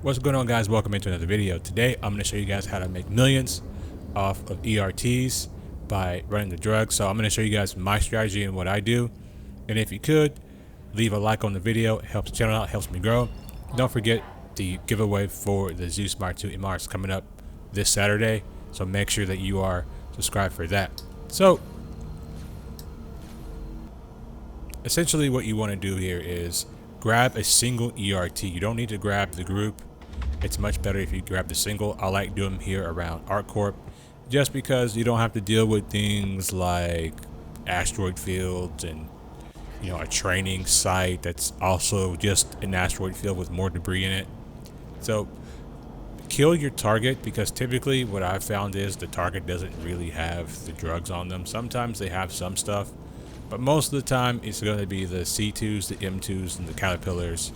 What's going on, guys? Welcome into another video. Today I'm going to show you guys how to make millions off of ERTs by running the drugs. So I'm going to show you guys my strategy and what I do. And if you could leave a like on the video, it helps the channel out, helps me grow. Don't forget the giveaway for the Zeus Mark 2 MR is coming up this Saturday, so make sure that you are subscribed for that. So essentially what you want to do here is grab a single ERT. You don't need to grab the group. It's much better if you grab the single. I like doing them here around ArcCorp just because you don't have to deal with things like asteroid fields and a training site that's also just an asteroid field with more debris in it. So kill your target, because typically what I've found is the target doesn't really have the drugs on them. Sometimes they have some stuff, but most of the time it's going to be the C2s, the M2s, and the Caterpillars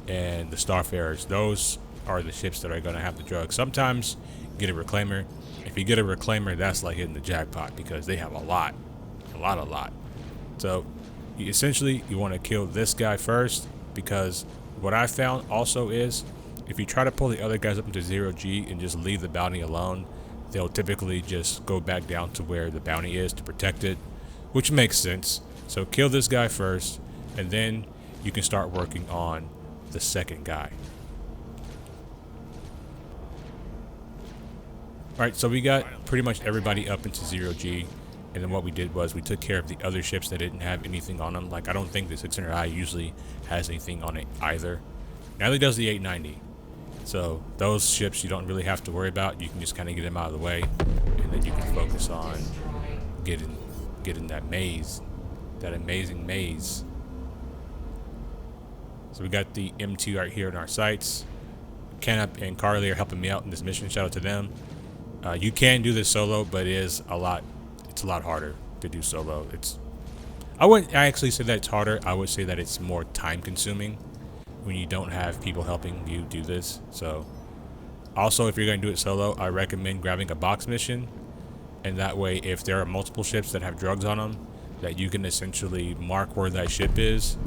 and the Starfarers. Those are the ships that are going to have the drugs. Sometimes you get a reclaimer. If you get a reclaimer, that's like hitting the jackpot because they have a lot. So essentially you want to kill this guy first, because what I found also is if you try to pull the other guys up into 0G and just leave the bounty alone, they'll typically just go back down to where the bounty is to protect it, which makes sense. So kill this guy first, and then you can start working on the second guy. Alright, so we got pretty much everybody up into 0G, and then what we did was we took care of the other ships that didn't have anything on them. Like, I don't think the 600i usually has anything on it either. Neither does the 890. So those ships you don't really have to worry about. You can just kind of get them out of the way, and then you can focus on getting that maze, that amazing maze. So we got the M2 right here in our sights. Kenneth and Carly are helping me out in this mission. Shout out to them. You can do this solo, but it's a lot harder to do solo. I wouldn't actually say that it's harder. I would say that it's more time consuming when you don't have people helping you do this. So also, if you're going to do it solo, I recommend grabbing a box mission, and that way if there are multiple ships that have drugs on them, that you can essentially mark where that ship is,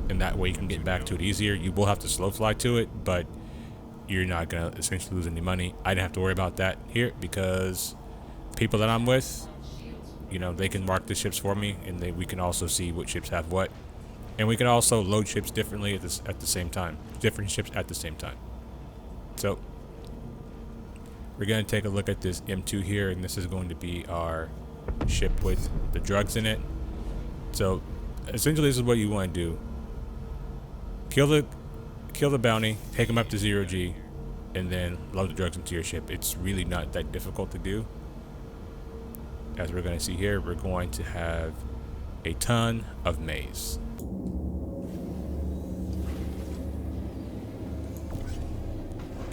and that way you can get back to it easier. You will have to slow fly to it, but you're not going to essentially lose any money. I didn't have to worry about that here because people that I'm with, they can mark the ships for me, and we can also see what ships have what. And we can also load ships differently at the same time. Different ships at the same time. So we're going to take a look at this M2 here, and this is going to be our ship with the drugs in it. So essentially this is what you want to do. Kill the bounty, take them up to 0G, and then load the drugs into your ship. It's really not that difficult to do. As we're going to see here, we're going to have a ton of maize.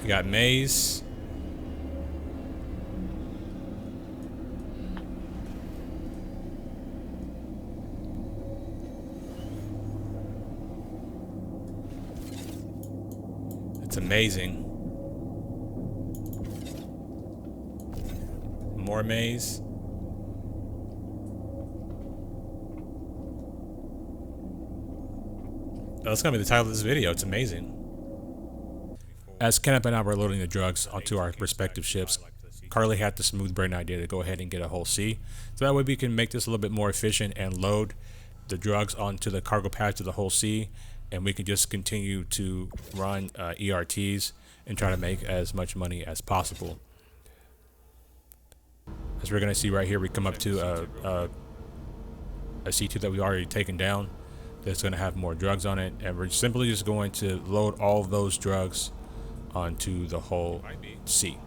We got maize. It's amazing. More maize. That's gonna be the title of this video. It's amazing. As Kenneth and I were loading the drugs onto our respective ships, Carly had the smooth brain idea to go ahead and get a whole C. So that way we can make this a little bit more efficient and load the drugs onto the cargo patch of the whole C, and we can just continue to run ERTs and try to make as much money as possible. As we're going to see right here, we come up to a C2 that we already taken down that's going to have more drugs on it, and we're simply just going to load all of those drugs onto the whole C.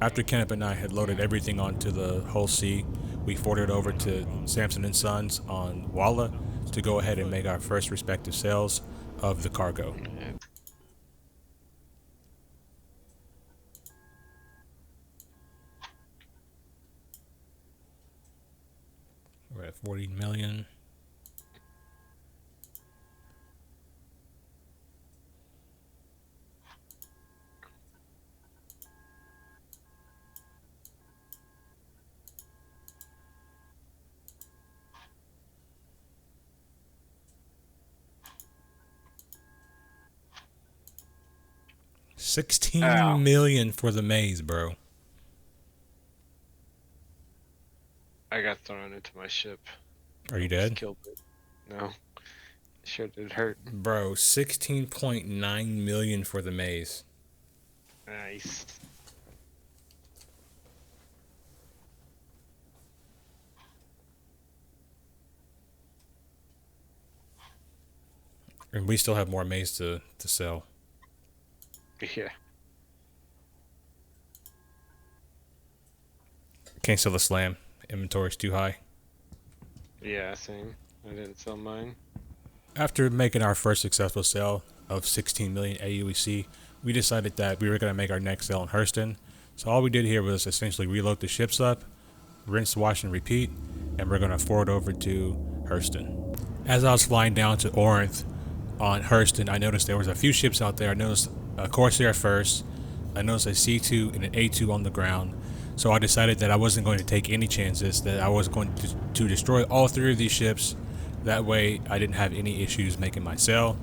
After Kenneth and I had loaded everything onto the whole C, we forwarded over to Samson and Sons on Walla to go ahead and make our first respective sales of the cargo. We're at 40 million. 16 million for the maze, bro. I got thrown into my ship. Are you dead? Killed it. No. Sure did hurt. Bro, 16.9 million for the maze. Nice. And we still have more maze to sell. Yeah. Can't sell the slam. Inventory's too high. Yeah, same. I didn't sell mine. After making our first successful sale of 16 million AUEC, we decided that we were going to make our next sale in Hurston. So all we did here was essentially reload the ships up, rinse, wash, and repeat, and we're going to forward over to Hurston. As I was flying down to Orinth on Hurston, I noticed there was a few ships out there. I noticed a Corsair first, I noticed a C2 and an A2 on the ground. So I decided that I wasn't going to take any chances, that I was going to destroy all three of these ships. That way I didn't have any issues making my sale.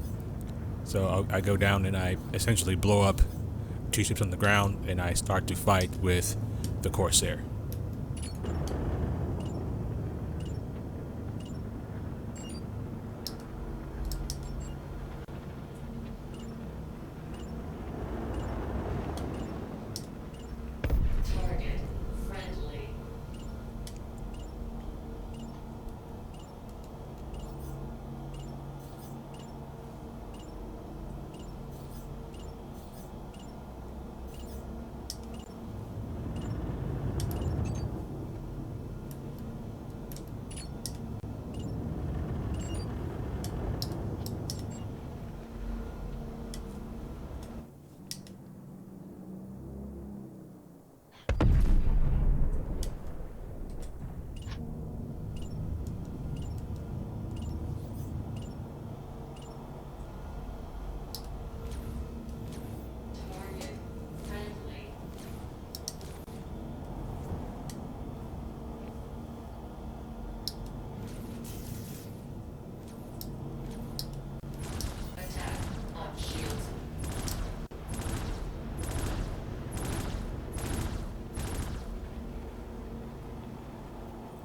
So I go down and I essentially blow up two ships on the ground and I start to fight with the Corsair.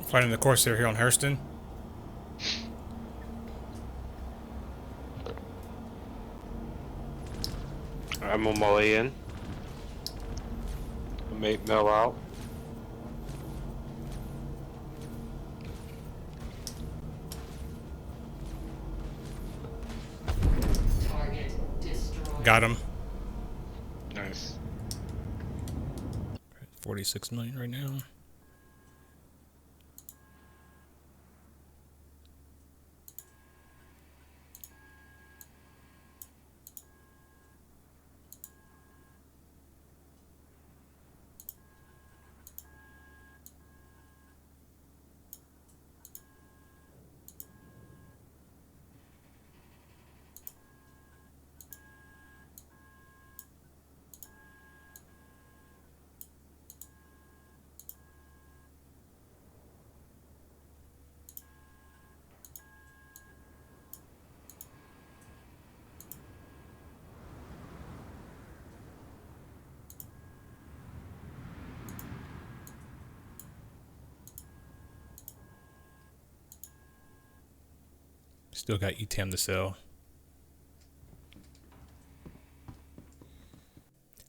Fighting the Corsair here on Hurston. I'm on my way in. Make Mel out. Target destroyed. Got him. Nice. 46 million right now. Still got ETAM to sell.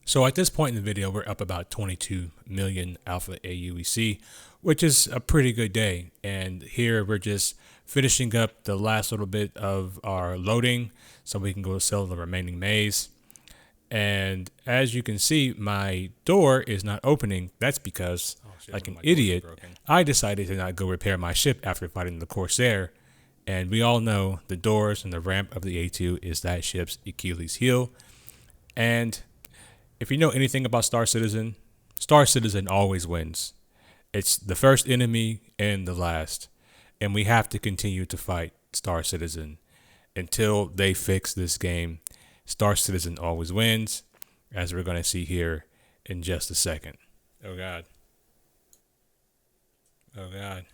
So at this point in the video, we're up about 22 million alpha AUEC, which is a pretty good day. And here we're just finishing up the last little bit of our loading so we can go sell the remaining maze. And as you can see, my door is not opening. That's because, like an idiot, I decided to not go repair my ship after fighting the Corsair. And we all know the doors and the ramp of the A2 is that ship's Achilles heel. And if you know anything about Star Citizen always wins. It's the first enemy and the last. And we have to continue to fight Star Citizen until they fix this game. Star Citizen always wins, as we're going to see here in just a second. Oh, God. Oh, God.